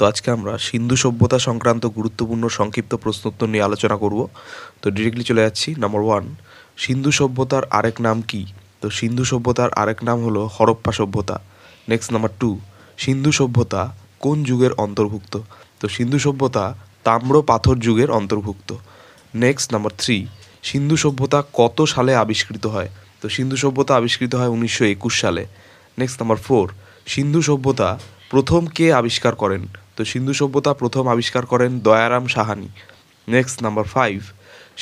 তো আজকে আমরা সিন্ধু সভ্যতা সংক্রান্ত গুরুত্বপূর্ণ সংক্ষিপ্ত প্রশ্নোত্তর নিয়ে আলোচনা করব। তো ডিরেক্টলি চলে যাচ্ছি। নাম্বার 1, সিন্ধু সভ্যতার আরেক নাম কি? তো সিন্ধু সভ্যতার আরেক নাম হলো হরপ্পা সভ্যতা। নেক্সট নাম্বার 2, সিন্ধু সভ্যতা কোন যুগের অন্তর্ভুক্ত? তো সিন্ধু সভ্যতা তাম্র পাথর যুগের অন্তর্ভুক্ত। নেক্সট নাম্বার 3, সিন্ধু সভ্যতা কত সালে আবিষ্কৃত হয়? তো সিন্ধু সভ্যতা আবিষ্কৃত হয় 1921 সালে। নেক্সট নাম্বার 4, সিন্ধু সভ্যতা প্রথম কে আবিষ্কার করেন? তো সিন্ধু সভ্যতা প্রথম আবিষ্কার করেন দয়ারাম সাহানি। নেক্সট নাম্বার 5,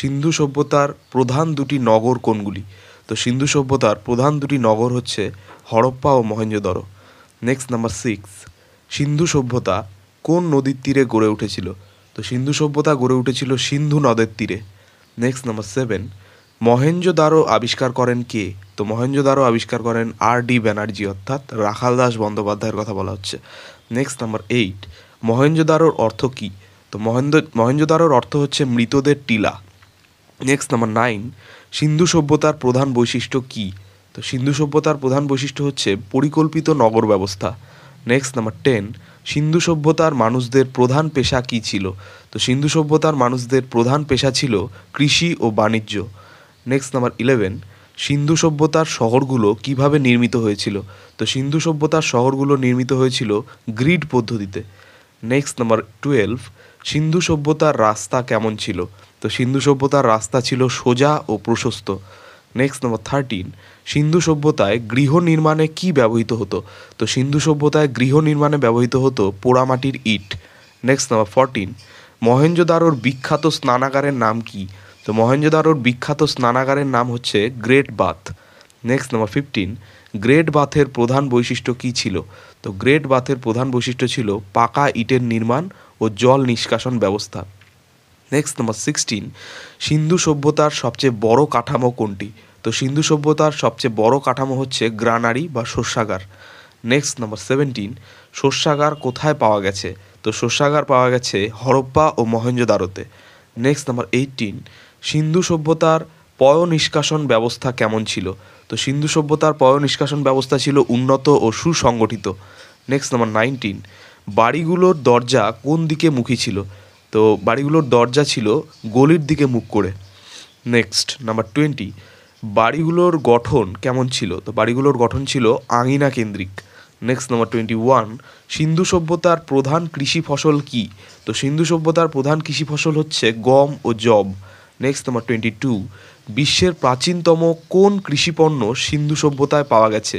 সিন্ধু সভ্যতার প্রধান দুটি নগর কোনগুলি? তো সিন্ধু সভ্যতার প্রধান দুটি নগর হচ্ছে হরপ্পা ও মহেঞ্জোদড়ো। নেক্সট নাম্বার 6, সিন্ধু সভ্যতা কোন নদীর তীরে গড়ে উঠেছিল? তো সিন্ধু সভ্যতা গড়ে উঠেছিল সিন্ধু নদের তীরে। নেক্সট নাম্বার 7, মহেঞ্জোদারো আবিষ্কার করেন কে? তো মহেঞ্জোদারো আবিষ্কার করেন আর.ডি. ব্যানার্জি, অর্থাৎ রাখাল দাস বন্দ্যোপাধ্যায়ের কথা বলা হচ্ছে। নেক্সট নাম্বার 8, মহেঞ্জোদারোর অর্থ কী? তো মহেঞ্জোদারোর অর্থ হচ্ছে মৃতদের টিলা। নেক্সট নাম্বার 9, সিন্ধু সভ্যতার প্রধান বৈশিষ্ট্য কী? তো সিন্ধু সভ্যতার প্রধান বৈশিষ্ট্য হচ্ছে পরিকল্পিত নগর ব্যবস্থা। নেক্সট নাম্বার 10, সিন্ধু সভ্যতার মানুষদের প্রধান পেশা কী ছিল? তো সিন্ধু সভ্যতার মানুষদের প্রধান পেশা ছিল কৃষি ও বাণিজ্য। নেক্সট নাম্বার 11, সিন্ধু সভ্যতার শহরগুলো কিভাবে নির্মিত হয়েছিল? তো সিন্ধু সভ্যতার শহরগুলো নির্মিত হয়েছিল গ্রিড পদ্ধতিতে। নেক্সট নাম্বার 12, সিন্ধু সভ্যতার রাস্তা কেমন ছিল? তো সিন্ধু সভ্যতার রাস্তা ছিল সোজা ও প্রশস্ত। নেক্সট নাম্বার 13, সিন্ধু সভ্যতায় গৃহ নির্মাণে কী ব্যবহৃত হতো? তো সিন্ধু সভ্যতায় গৃহ নির্মাণে ব্যবহৃত হতো পোড়ামাটির ইট। নেক্সট নাম্বার 14, মহেঞ্জোদারোর বিখ্যাত স্নানাগারের নাম কি? তো মহেঞ্জোদারোর বিখ্যাত স্নানাগারের নাম হচ্ছে great bath. Next number 15, great বাথের প্রধান বৈশিষ্ট্য কী ছিল? তো গ্রেট বাথের প্রধান বৈশিষ্ট্য ছিল পাকা ইটের নির্মাণ ও জল নিষ্কাশন ব্যবস্থা। নেক্সট নাম্বার 16, সিন্ধু সভ্যতার সবচেয়ে বড় কাঠামো কোনটি? তো সিন্ধু সভ্যতার সবচেয়ে বড় কাঠামো হচ্ছে গ্রানারি বা শস্যাগার। নেক্সট নাম্বার 17, শস্যাগার কোথায় পাওয়া গেছে? তো শস্যাগার পাওয়া গেছে হরপ্পা ও মহেঞ্জোদারোতে। নেক্সট নাম্বার 18, সিন্ধু সভ্যতার পয় নিষ্কাশন ব্যবস্থা কেমন ছিল? তো সিন্ধু সভ্যতার পয় নিষ্কাশন ব্যবস্থা ছিল উন্নত ও সুসংগঠিত। নেক্সট নাম্বার 19, বাড়িগুলোর দরজা কোন দিকে মুখী ছিল? তো বাড়িগুলোর দরজা ছিল গলির দিকে মুখ করে। নেক্সট নাম্বার 20, বাড়িগুলোর গঠন কেমন ছিল? তো বাড়িগুলোর গঠন ছিল আঙিনা কেন্দ্রিক। নেক্সট নাম্বার 21, সিন্ধু সভ্যতার প্রধান কৃষি ফসল কী? তো সিন্ধু সভ্যতার প্রধান কৃষি ফসল হচ্ছে গম ও যব। নেক্সট নাম্বার 22, বিশ্বের প্রাচীনতম কোন কৃষিপণ্য সিন্ধু সভ্যতায় পাওয়া গেছে?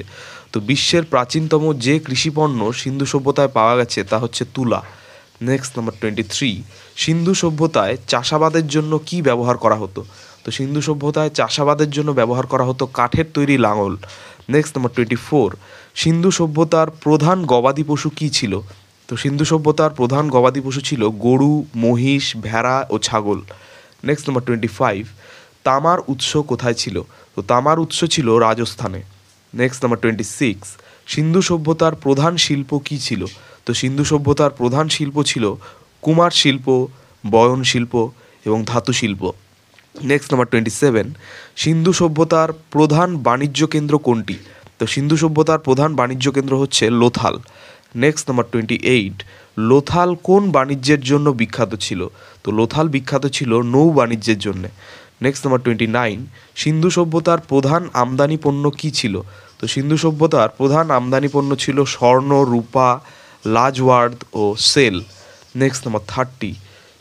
তো বিশ্বের প্রাচীনতম যে কৃষিপণ্য সিন্ধু সভ্যতায় পাওয়া গেছে তা হচ্ছে তুলা। নেক্সট নাম্বার 23, সিন্ধু সভ্যতায় চাষাবাদের জন্য কি ব্যবহার করা হতো? তো সিন্ধু সভ্যতায় চাষাবাদের জন্য ব্যবহার করা হতো কাঠের তৈরি লাঙল। নেক্সট নাম্বার 24, সিন্ধু সভ্যতার প্রধান গবাদি পশু কী ছিল? তো সিন্ধু সভ্যতার প্রধান গবাদি পশু ছিল গরু, মহিষ, ভেড়া ও ছাগল। নেক্সট নাম্বার 25, তামার উৎস কোথায় ছিল? তো তামার উৎস ছিল রাজস্থানে। নেক্সট নাম্বার 26, সিন্ধু সভ্যতার প্রধান শিল্প কী ছিল? তো সিন্ধু সভ্যতার প্রধান শিল্প ছিল কুমার শিল্প, বয়ন শিল্প এবং ধাতু শিল্প। নেক্সট নাম্বার 27, সিন্ধু সভ্যতার প্রধান বাণিজ্য কেন্দ্র কোনটি? তো সিন্ধু সভ্যতার প্রধান বাণিজ্য কেন্দ্র হচ্ছে লোথাল। নেক্সট নাম্বার 28, লোথাল কোন বাণিজ্যের জন্য বিখ্যাত ছিল? তো লোথাল বিখ্যাত ছিল নৌ বাণিজ্যের জন্য। নেক্সট নাম্বার 29, সিন্ধু সভ্যতার প্রধান আমদানি পণ্য কী ছিল? তো সিন্ধু সভ্যতার প্রধান আমদানি পণ্য ছিল স্বর্ণ, রূপা, লাজওয়ার্দ ও সেল। নেক্সট নাম্বার 30,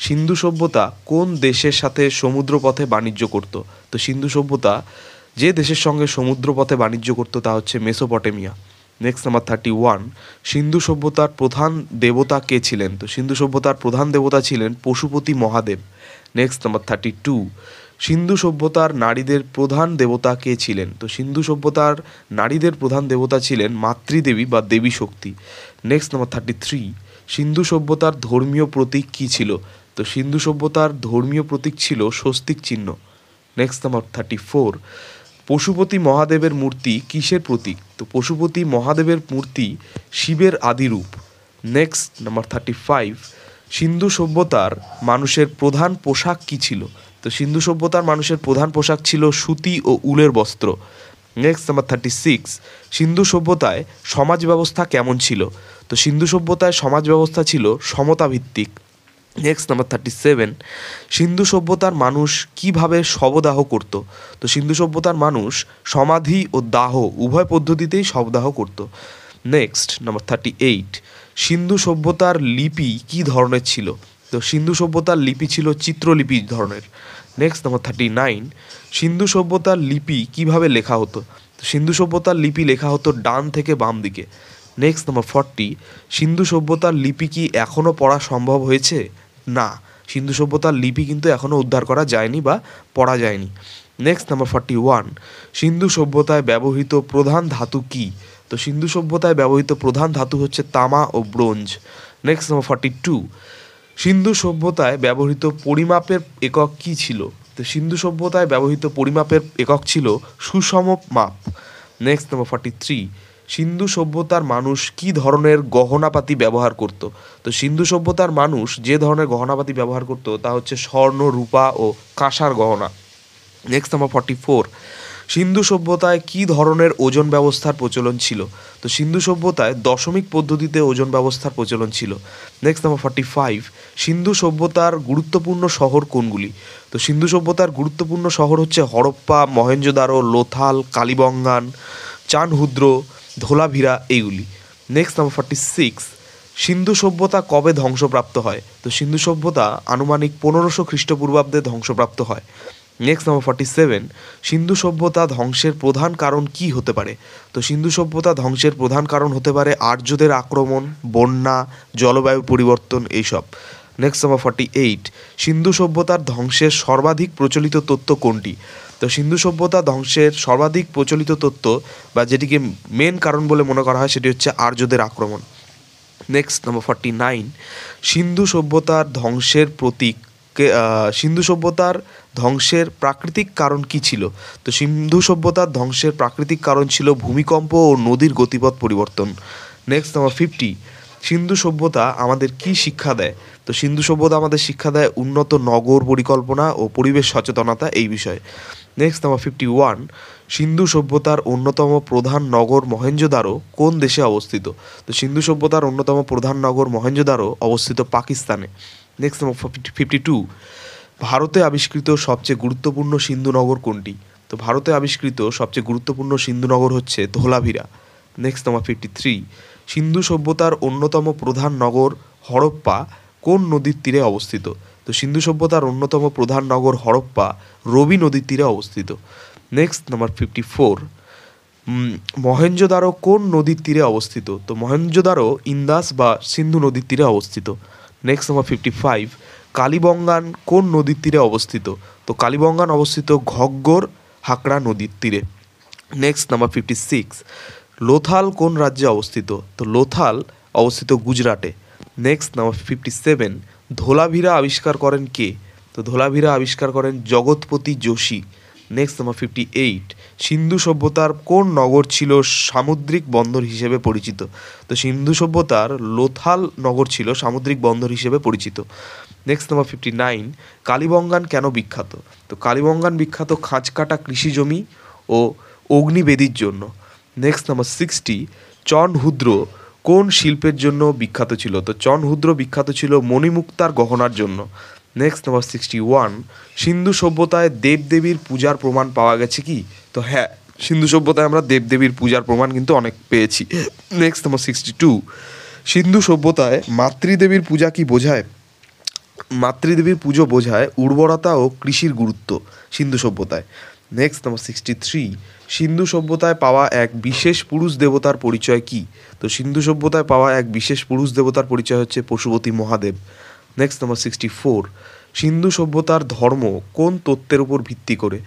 সিন্ধু সভ্যতা কোন দেশের সাথে সমুদ্রপথে বাণিজ্য করত? তো সিন্ধু সভ্যতা যে দেশের সঙ্গে সমুদ্রপথে বাণিজ্য করত তা হচ্ছে মেসোপটেমিয়া। নেক্সট নাম্বার 31, সিন্ধু সভ্যতার প্রধান দেবতা কে ছিলেন? তো সিন্ধু সভ্যতার প্রধান দেবতা ছিলেন পশুপতি মহাদেব। নেক্সট নাম্বার 32, সিন্ধু সভ্যতার নারীদের প্রধান দেবতা কে ছিলেন? তো সিন্ধু সভ্যতার নারীদের প্রধান দেবতা ছিলেন মাতৃদেবী বা দেবী শক্তি। নেক্সট নাম্বার 33, সিন্ধু সভ্যতার ধর্মীয় প্রতীক কী ছিল? তো সিন্ধু সভ্যতার ধর্মীয় প্রতীক ছিল স্বস্তিক চিহ্ন। নেক্সট নাম্বার 34, পশুপতি মহাদেবের মূর্তি কিসের প্রতীক? তো পশুপতি মহাদেবের মূর্তি শিবের আদিরূপ। নেক্সট নাম্বার 35, সিন্ধু সভ্যতার মানুষের প্রধান পোশাক কী ছিল? তো সিন্ধু সভ্যতার মানুষের প্রধান পোশাক ছিল সুতি ও উলের বস্ত্র। নেক্সট নাম্বার 36, সিন্ধু সভ্যতায় সমাজ ব্যবস্থা কেমন ছিল? তো সিন্ধু সভ্যতায় সমাজ ব্যবস্থা ছিল সমতা ভিত্তিক। নেক্সট নাম্বার 37, সিন্ধু সভ্যতার মানুষ কিভাবে শবদাহ করত? তো সিন্ধু সভ্যতার মানুষ সমাধি ও দাহ উভয় পদ্ধতিতেই শবদাহ করত। নেক্সট নাম্বার 38, সিন্ধু সভ্যতার লিপি কি ধরনের ছিল? তো সিন্ধু সভ্যতার লিপি ছিল চিত্রলিপি ধরনের। নেক্সট নাম্বার 39, সিন্ধু সভ্যতার লিপি কিভাবে লেখা হতো? তো সিন্ধু সভ্যতার লিপি লেখা হতো ডান থেকে বাম দিকে। নেক্সট নাম্বার 40, সিন্ধু সভ্যতার লিপি কি এখনও পড়া সম্ভব হয়েছে? না, সিন্ধু সভ্যতার লিপি কিন্তু এখনও উদ্ধার করা যায়নি বা পড়া যায়নি। নেক্সট নাম্বার 41, সিন্ধু সভ্যতায় ব্যবহৃত প্রধান ধাতু কি? তো সিন্ধু সভ্যতায় ব্যবহৃত প্রধান ধাতু হচ্ছে তামা ও ব্রোঞ্জ। নেক্সট নাম্বার 42, সিন্ধু সভ্যতায় ব্যবহৃত পরিমাপের একক কি ছিল? তো সিন্ধু সভ্যতায় ব্যবহৃত পরিমাপের একক ছিল সুষম মাপ। নেক্সট নাম্বার 43, সিন্ধু সভ্যতার মানুষ কি ধরনের গহনাপাতি ব্যবহার করত? তো সিন্ধু সভ্যতার মানুষ যে ধরনের গহনাপাতি ব্যবহার করত তা হচ্ছে স্বর্ণ, রূপা ও কাঁসার গহনা। নেক্সট নাম্বার 44, সিন্ধু সভ্যতায় কি ধরনের ওজন ব্যবস্থার প্রচলন ছিল? তো সিন্ধু সভ্যতায় দশমিক পদ্ধতিতে ওজন ব্যবস্থার প্রচলন ছিল। নেক্সট নাম্বার 45, সিন্ধু সভ্যতার গুরুত্বপূর্ণ শহর কোনগুলি? তো সিন্ধু সভ্যতার গুরুত্বপূর্ণ শহর হচ্ছে হরপ্পা, মহেঞ্জোদারো, লোথাল, কালিবঙ্গান, চানহুদ্র, ধোলাভিরা এইগুলি। নেক্সট নাম্বার 46, সিন্ধু সভ্যতা কবে ধ্বংসপ্রাপ্ত হয়? তো সিন্ধু সভ্যতা আনুমানিক 1500 খ্রিস্টপূর্বাব্দে ধ্বংসপ্রাপ্ত হয়। নেক্সট নাম্বার 47, সিন্ধু সভ্যতা ধ্বংসের প্রধান কারণ কি হতে পারে? তো সিন্ধু সভ্যতা ধ্বংসের প্রধান কারণ হতে পারে আর্যদের আক্রমণ, বন্যা, জলবায়ু পরিবর্তন এইসব। নেক্সট নাম্বার 48, সিন্ধু সভ্যতার ধ্বংসের সর্বাধিক প্রচলিত তত্ত্ব কোনটি? তো সিন্ধু সভ্যতা ধ্বংসের সর্বাধিক প্রচলিত তত্ত্ব বা যেটিকে মেন কারণ বলে মনে করা হয় সেটি হচ্ছে আর্যদের আক্রমণ। নেক্সট নাম্বার 49, সিন্ধু সভ্যতার ধ্বংসের প্রতীক সিন্ধু সভ্যতার ধ্বংসের প্রাকৃতিক কারণ কি ছিল? তো সিন্ধু সভ্যতার ধ্বংসের প্রাকৃতিক কারণ ছিল ভূমিকম্প ও নদীর গতিপথ পরিবর্তন। নেক্সট নাম্বার 50, সিন্ধু সভ্যতা আমাদের কি শিক্ষা দেয়? তো সিন্ধু সভ্যতা আমাদের শিক্ষা দেয় উন্নত নগর পরিকল্পনা ও পরিবেশ সচেতনতা এই বিষয়ে। নেক্সট নাম্বার 51, সিন্ধু সভ্যতার অন্যতম প্রধান নগর মহেঞ্জোদারো কোন দেশে অবস্থিত? তো সিন্ধু সভ্যতার অন্যতম প্রধান নগর মহেঞ্জোদারো অবস্থিত পাকিস্তানে। নেক্সট নাম্বার 52, ভারতে আবিষ্কৃত সবচেয়ে গুরুত্বপূর্ণ সিন্ধু নগর কোনটি? তো ভারতে আবিষ্কৃত সবচেয়ে গুরুত্বপূর্ণ সিন্ধু নগর হচ্ছে ধোলাভিরা। নেক্সট নাম্বার 53, সিন্ধু সভ্যতার অন্যতম প্রধান নগর হরপ্পা কোন নদীর তীরে অবস্থিত? তো সিন্ধু সভ্যতার অন্যতম প্রধান নগর হরপ্পা রবি নদীর তীরে অবস্থিত। নেক্সট নাম্বার 54, মহেঞ্জোদারো কোন নদীর তীরে অবস্থিত? তো মহেঞ্জোদারো ইন্দাস বা সিন্ধু নদীর তীরে অবস্থিত। নেক্সট নাম্বার 55, কালিবঙ্গান কোন নদীর তীরে অবস্থিত? তো কালিবঙ্গান অবস্থিত ঘগ্গর হাকড়া নদীর তীরে। নেক্সট নাম্বার 56, লোথাল কোন রাজ্যে অবস্থিত? তো লোথাল অবস্থিত গুজরাটে। নেক্সট নাম্বার 57, ধোলাভিরা আবিষ্কার করেন কে? তো ধোলাভিরা আবিষ্কার করেন জগৎপতি যোশী। নেক্সট নাম্বার 58, সিন্ধু সভ্যতার কোন নগর ছিল সামুদ্রিক বন্দর হিসেবে পরিচিত? তো সিন্ধু সভ্যতার লোথাল নগর ছিল সামুদ্রিক বন্দর হিসেবে পরিচিত। নেক্সট নাম্বার 59, কালিবঙ্গান কেন বিখ্যাত? তো কালিবঙ্গান বিখ্যাত খাঁজ কাটা কৃষি জমি ও অগ্নিবেদীর জন্য। নেক্সট নাম্বার 60, চনহুদ্র কোন শিল্পের জন্য বিখ্যাত ছিল? তো চনহুদ্র বিখ্যাত ছিল মণিমুক্তার গহনার জন্য। নেক্সট নাম্বার 61, সিন্ধু সভ্যতায় দেবদেবীর পূজার প্রমাণ পাওয়া গেছে কি? তো হ্যাঁ, সিন্ধু সভ্যতায় আমরা দেবদেবীর পূজার প্রমাণ কিন্তু অনেক পেয়েছি। নেক্সট নাম্বার 62, সিন্ধু সভ্যতায় মাতৃদেবীর পূজা কি বোঝায়? মাতৃদেবীর পুজো বোঝায় উর্বরতা ও কৃষির গুরুত্ব সিন্ধু সভ্যতায়। নেক্সট নাম্বার 63, সিন্ধু সভ্যতায় পাওয়া এক বিশেষ পুরুষ দেবতার পরিচয় কি? তো সিন্ধু সভ্যতায় পাওয়া এক বিশেষ পুরুষ দেবতার পরিচয় হচ্ছে পশুপতি মহাদেব। নেক্সট নাম্বার 64, সিন্ধু সভ্যতার ধর্ম কোন তত্ত্বের উপর ভিত্তি করে?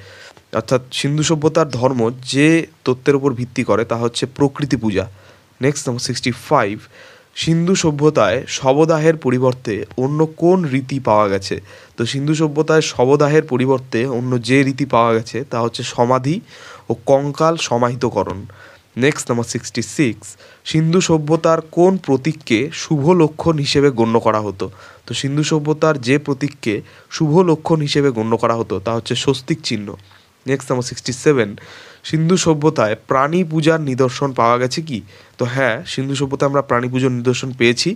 অর্থাৎ সিন্ধু সভ্যতার ধর্ম যে তত্ত্বের উপর ভিত্তি করে তা হচ্ছে প্রকৃতি পূজা। নেক্সট নাম্বার 65, সিন্ধু সভ্যতায় শবদাহের পরিবর্তে অন্য কোন রীতি পাওয়া গেছে? তো সিন্ধু সভ্যতায় শবদাহের পরিবর্তে অন্য যে রীতি পাওয়া গেছে তা হচ্ছে সমাধি ও কঙ্কাল সমাহিতকরণ। নেক্সট নাম্বার 66, সিন্ধু সভ্যতার কোন প্রতীককে শুভ লক্ষণ হিসেবে গণ্য করা হতো? তো সিন্ধু সভ্যতার যে প্রতীককে শুভ লক্ষণ হিসেবে গণ্য করা হতো তা হচ্ছে স্বস্তিক চিহ্ন। নেক্সট নাম্বার 67, সিন্ধু সভ্যতায় প্রাণী পূজার নিদর্শন পাওয়া গেছে কি? তো হ্যাঁ, সিন্ধু সভ্যতায় আমরা প্রাণী পূজার নিদর্শন পেয়েছি,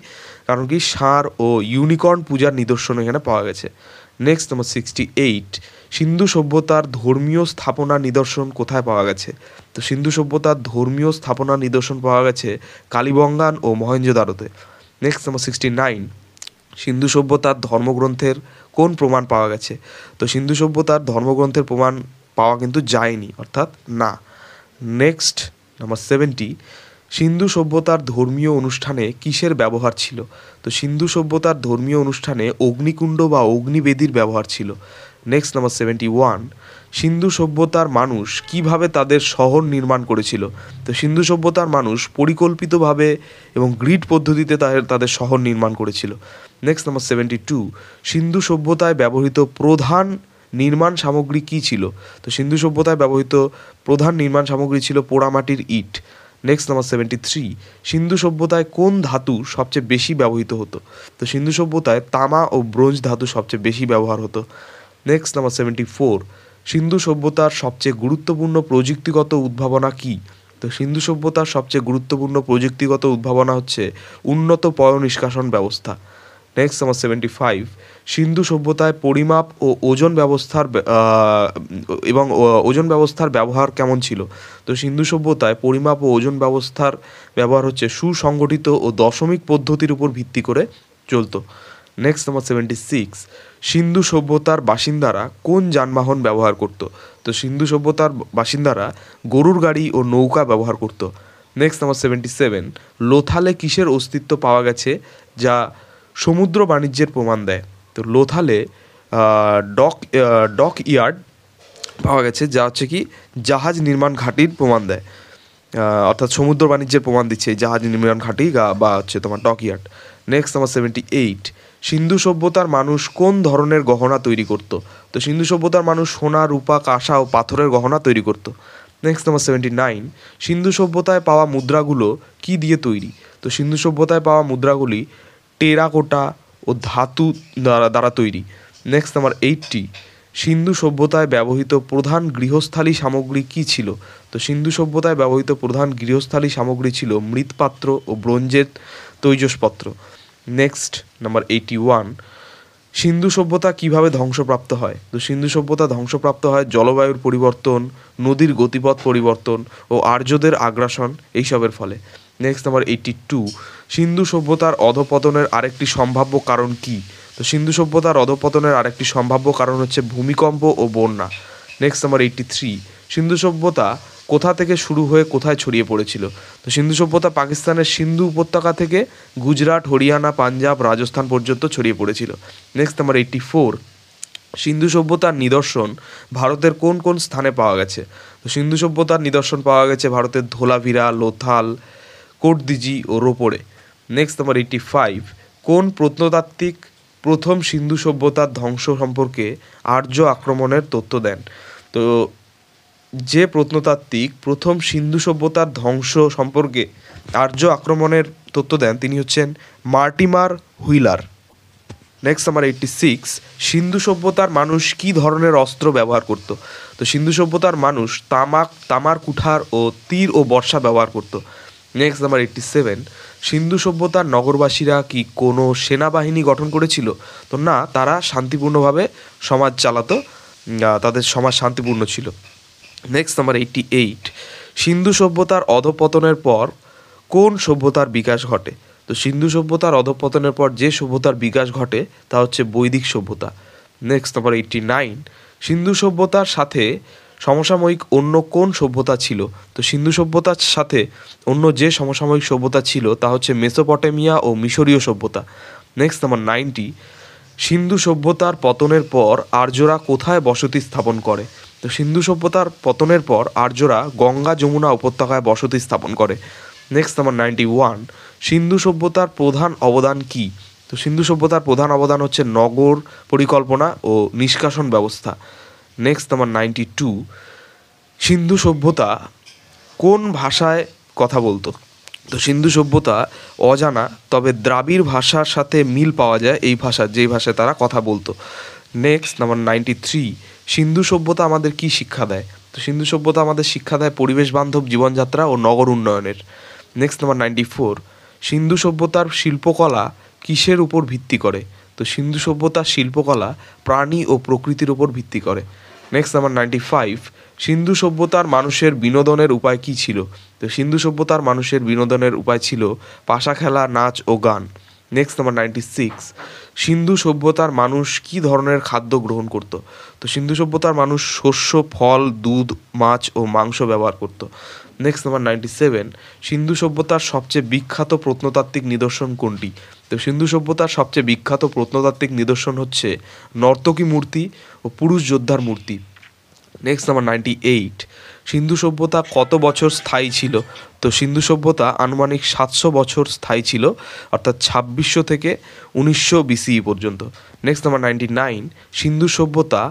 কারণ কি ষাঁড় ও ইউনিকর্ন পূজার নিদর্শন এখানে পাওয়া গেছে। নেক্সট নম্বর 68, সিন্ধু সভ্যতার ধর্মীয় স্থাপনার নিদর্শন কোথায় পাওয়া গেছে? তো সিন্ধু সভ্যতার ধর্মীয় স্থাপনার নিদর্শন পাওয়া গেছে কালীবঙ্গান ও মহেঞ্জোদারোতে। নেক্সট নম্বর 69, সিন্ধু সভ্যতার ধর্মগ্রন্থের কোন প্রমাণ পাওয়া গেছে? তো সিন্ধু সভ্যতার ধর্মগ্রন্থের প্রমাণ পাওয়া কিন্তু যায়নি, অর্থাৎ না। নেক্সট নাম্বার 70, সিন্ধু সভ্যতার ধর্মীয় অনুষ্ঠানে কিসের ব্যবহার ছিল? তো সিন্ধু সভ্যতার ধর্মীয় অনুষ্ঠানে অগ্নিকুণ্ড বা অগ্নিবেদীর ব্যবহার ছিল। নেক্সট নাম্বার 71, সিন্ধু সভ্যতার মানুষ কিভাবে তাদের শহর নির্মাণ করেছিল? তো সিন্ধু সভ্যতার মানুষ পরিকল্পিতভাবে এবং গ্রিড পদ্ধতিতে তাদের শহর নির্মাণ করেছিল। নেক্সট নাম্বার 72, সিন্ধু সভ্যতায় ব্যবহৃত প্রধান নির্মাণ সামগ্রী কী ছিল? তো সিন্ধু সভ্যতায় ব্যবহৃত প্রধান নির্মাণ সামগ্রী ছিল পোড়ামাটির ইট। নেক্সট নাম্বার 73, সিন্ধু সভ্যতায় কোন ধাতু সবচেয়ে বেশি ব্যবহৃত হতো? তো সিন্ধু সভ্যতায় তামা ও ব্রোঞ্জ ধাতু সবচেয়ে বেশি ব্যবহার হতো। নেক্সট নাম্বার 74, সিন্ধু সভ্যতার সবচেয়ে গুরুত্বপূর্ণ প্রযুক্তিগত উদ্ভাবনা কী? তো সিন্ধু সভ্যতার সবচেয়ে গুরুত্বপূর্ণ প্রযুক্তিগত উদ্ভাবনা হচ্ছে উন্নত পয়ঃনিষ্কাশন ব্যবস্থা। নেক্সট নাম্বার 75, সিন্ধু সভ্যতায় পরিমাপ ও ওজন ব্যবস্থার ওজন ব্যবস্থার ব্যবহার কেমন ছিল? তো সিন্ধু সভ্যতায় পরিমাপ ও ওজন ব্যবস্থার ব্যবহার হচ্ছে সুসংগঠিত ও দশমিক পদ্ধতির উপর ভিত্তি করে চলতো। নেক্সট নাম্বার 76, সিন্ধু সভ্যতার বাসিন্দারা কোন যানবাহন ব্যবহার করত? তো সিন্ধু সভ্যতার বাসিন্দারা গরুর গাড়ি ও নৌকা ব্যবহার করত। নেক্সট নাম্বার 77, লোথালে কিসের অস্তিত্ব পাওয়া গেছে যা সমুদ্র বাণিজ্যের প্রমাণ দেয়? তো লোথালে ডক ইয়ার্ড পাওয়া গেছে, যা হচ্ছে কি জাহাজ নির্মাণ ঘাঁটির প্রমাণ দেয়, অর্থাৎ সমুদ্র বাণিজ্যের প্রমাণ দিচ্ছে এই জাহাজ নির্মাণ ঘাঁটি বা হচ্ছে তোমার ডক ইয়ার্ড। নেক্সট নাম্বার 78, সিন্ধু সভ্যতার মানুষ কোন ধরনের গহনা তৈরি করত? তো সিন্ধু সভ্যতার মানুষ সোনা, রূপা, কাঁসা ও পাথরের গহনা তৈরি করত। নেক্সট নাম্বার 79, সিন্ধু সভ্যতায় পাওয়া মুদ্রাগুলো কি দিয়ে তৈরি? তো সিন্ধু সভ্যতায় পাওয়া মুদ্রাগুলি টেরাকোটা ও ধাতু দ্বারা তৈরি। নেক্সট নাম্বার 80, সিন্ধু সভ্যতায় ব্যবহৃত প্রধান গৃহস্থালী সামগ্রী কী ছিল? তো সিন্ধু সভ্যতায় ব্যবহৃত প্রধান গৃহস্থালী সামগ্রী ছিল মৃৎপাত্র ও ব্রোঞ্জের তৈজসপত্র। নেক্সট নাম্বার 81, সিন্ধু সভ্যতা কিভাবে ধ্বংসপ্রাপ্ত হয়? তো সিন্ধু সভ্যতা ধ্বংসপ্রাপ্ত হয় জলবায়ুর পরিবর্তন, নদীর গতিপথ পরিবর্তন ও আর্যদের আগ্রাসন এইসবের ফলে। নেক্সট নাম্বার 82, সিন্ধু সভ্যতার অধঃপতনের আরেকটি সম্ভাব্য কারণ কী? তো সিন্ধু সভ্যতার অধঃপতনের আরেকটি সম্ভাব্য কারণ হচ্ছে ভূমিকম্প ও বন্যা। নেক্সট নাম্বার 83, সিন্ধু সভ্যতা কোথা থেকে শুরু হয়ে কোথায় ছড়িয়ে পড়েছিল? তো সিন্ধু সভ্যতা পাকিস্তানের সিন্ধু উপত্যকা থেকে গুজরাট, হরিয়ানা, পাঞ্জাব, রাজস্থান পর্যন্ত ছড়িয়ে পড়েছিল। নেক্সট নাম্বার 84, সিন্ধু সভ্যতার নিদর্শন ভারতের কোন কোন স্থানে পাওয়া গেছে? তো সিন্ধু সভ্যতার নিদর্শন পাওয়া গেছে ভারতের ধোলাভিরা, লোথাল, কোটদিজি ও রোপড়ে। নেক্সট নাম্বার 85, কোন প্রত্নতাত্ত্বিক প্রথম সিন্ধু সভ্যতার ধ্বংস সম্পর্কে আর্য আক্রমণের তথ্য দেন? তো যে প্রত্নতাত্ত্বিক প্রথম সিন্ধু সভ্যতার ধ্বংস সম্পর্কে আর্য আক্রমণের তথ্য দেন তিনি হচ্ছেন মার্টিমার হুইলার। নেক্সট নাম্বার 86, সিন্ধু সভ্যতার মানুষ কী ধরনের অস্ত্র ব্যবহার করত? তো সিন্ধু সভ্যতার মানুষ তামার কুঠার ও তীর ও বর্শা ব্যবহার করত। নেক্সট নাম্বার 87, সিন্ধু সভ্যতার নগরবাসীরা কি কোনো সেনাবাহিনী গঠন করেছিল? তো না, তারা শান্তিপূর্ণভাবে সমাজ চালাতো, তাদের সমাজ শান্তিপূর্ণ ছিল। নেক্সট নাম্বার 88, সিন্ধু সভ্যতার অধঃপতনের পর কোন সভ্যতার বিকাশ ঘটে? তো সিন্ধু সভ্যতার অধঃপতনের পর যে সভ্যতার বিকাশ ঘটে তা হচ্ছে বৈদিক সভ্যতা। নেক্সট নাম্বার 89, সিন্ধু সভ্যতার সাথে সমসাময়িক অন্য কোন সভ্যতা ছিল? তো সিন্ধু সভ্যতার সাথে অন্য যে সমসাময়িক সভ্যতা ছিল তা হচ্ছে মেসোপটেমিয়া ও মিশরীয় সভ্যতা। নেক্সট নাম্বার 90, সিন্ধু সভ্যতার পতনের পর আর্যরা কোথায় বসতি স্থাপন করে? তো সিন্ধু সভ্যতার পতনের পর আর্যরা গঙ্গা যমুনা উপত্যকায় বসতি স্থাপন করে। নেক্সট নাম্বার 91, সিন্ধু সভ্যতার প্রধান অবদান কী? তো সিন্ধু সভ্যতার প্রধান অবদান হচ্ছে নগর পরিকল্পনা ও নিষ্কাশন ব্যবস্থা। নেক্সট নাম্বার 92, সিন্ধু সভ্যতা কোন ভাষায় কথা বলতো? তো সিন্ধু সভ্যতা অজানা তবে দ্রাবিড় ভাষার সাথে মিল পাওয়া যায় এই ভাষা, যেই ভাষায় তারা কথা বলতো। নেক্সট নাম্বার 93, সিন্ধু সভ্যতা আমাদের কি শিক্ষা দেয়? তো তো সিন্ধু সভ্যতা আমাদের শিক্ষা দেয় পরিবেশ বান্ধব জীবনযাত্রা ও নগর উন্নয়নের। নেক্সট নাম্বার 94, সিন্ধু সভ্যতার শিল্পকলা কিসের উপর ভিত্তি করে? তো সিন্ধু সভ্যতার শিল্পকলা প্রাণী ও প্রকৃতির উপর ভিত্তি করে। নেক্সট নাম্বার 95, সিন্ধু সভ্যতার মানুষের বিনোদনের উপায় কী ছিল? তো সিন্ধু সভ্যতার মানুষের বিনোদনের উপায় ছিল পাশা খেলা, নাচ ও গান। নেক্সট নাম্বার 96, সিন্ধু সভ্যতার মানুষ কী ধরনের খাদ্য গ্রহণ করত? তো সিন্ধু সভ্যতার মানুষ শস্য, ফল, দুধ, মাছ ও মাংস ব্যবহার করত। নেক্সট নাম্বার 97, সিন্ধু সভ্যতার সবচেয়ে বিখ্যাত প্রত্নতাত্ত্বিক নিদর্শন কোনটি? তো সিন্ধু সভ্যতার সবচেয়ে বিখ্যাত প্রত্নতাত্ত্বিক নিদর্শন হচ্ছে নর্তকী মূর্তি ও পুরুষ যোদ্ধার মূর্তি। নেক্সট নাম্বার 98, সিন্ধু সভ্যতা কত বছর স্থায়ী ছিল? তো সিন্ধু সভ্যতা আনুমানিক 700 বছর স্থায়ী ছিল, অর্থাৎ 2600 থেকে 1900 বিসিই পর্যন্ত। নেক্সট নাম্বার 99, সিন্ধু সভ্যতা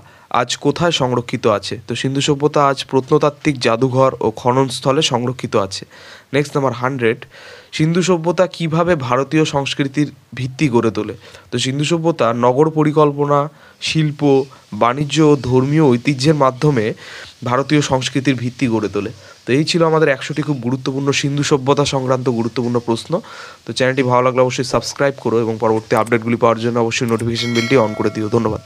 আজ কোথায় সংরক্ষিত আছে? তো সিন্ধু সভ্যতা আজ প্রত্নতাত্ত্বিক জাদুঘর ও খননস্থলে সংরক্ষিত আছে। নেক্সট নাম্বার 100, সিন্ধু সভ্যতা কিভাবে ভারতীয় সংস্কৃতির ভিত্তি গড়ে তোলে? তো সিন্ধু সভ্যতা নগর পরিকল্পনা, শিল্প, বাণিজ্য ও ধর্মীয় ঐতিহ্যের মাধ্যমে ভারতীয় সংস্কৃতির ভিত্তি গড়ে তোলে। তো এই ছিল আমাদের 100টি খুব গুরুত্বপূর্ণ সিন্ধু সভ্যতা সংক্রান্ত গুরুত্বপূর্ণ প্রশ্ন। তো চ্যানেলটি ভালো লাগলে অবশ্যই সাবস্ক্রাইব করো এবং পরবর্তী আপডেটগুলি পাওয়ার জন্য অবশ্যই নোটিফিকেশন বেলটি অন করে দিও। ধন্যবাদ।